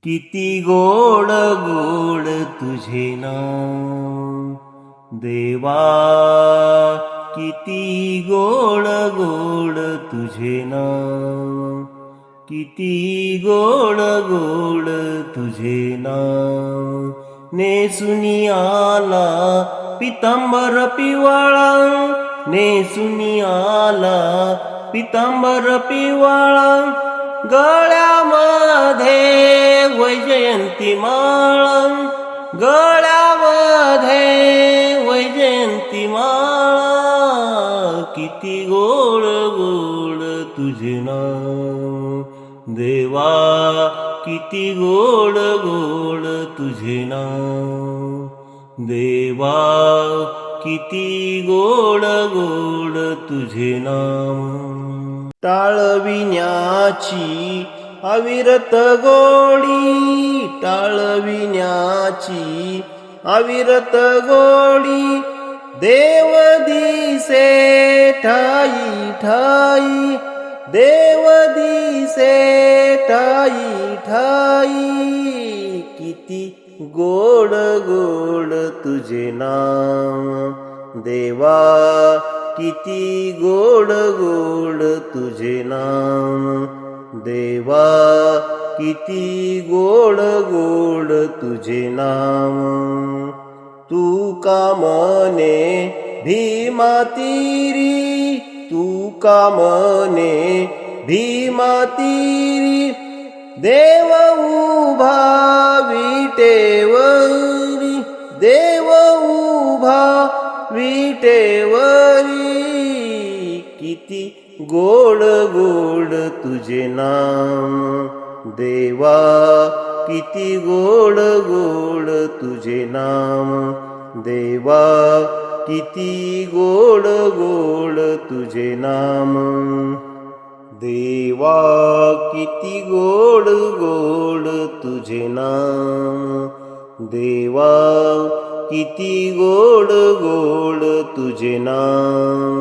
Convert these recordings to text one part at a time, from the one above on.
किती गोड गोड तुझे नाम देवा, किती गोड गोड तुझे नाम, किती गोड गोड तुझे नाम. नेसुनी आला पितांबर पिवळा, नेसुनी आला पितांबर पिवळा, गळ्यामध्ये वैजयंती माळ, गळ्यामध्ये वैजयंती माळ. किती गोड गोड तुझे नाम देवा, किती गोड गोड तुझे नाम देवा, किती गोड गोड तुझे नाम. टाळविण्याची अविरत गोडी, टाळविण्याची अविरत गोडी, देव दिसे ठाई ठाई, देव दिसे ठाई ठाई. किती गोड गोड तुझे नाम देवा, किती गोड गोड तुझे नाम देवा, किती गोड गोड तुझे नाम. तू का म्हणे भीमा तीरी, तू का म्हणे भीमा तीरी, देव उभा विटेवरी, देव उभा विटेवरी. किती गोड गोड तुझे नाम देवा, किती गोड गोड तुझे नाम देवा, किती गोड गोड तुझे नाम देवा, किती गोड गोड तुझे नाम देवा, किती गोड गोड तुझे नाम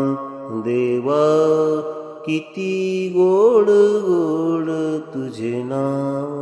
देवा, किती गोड गोड तुझे नाम.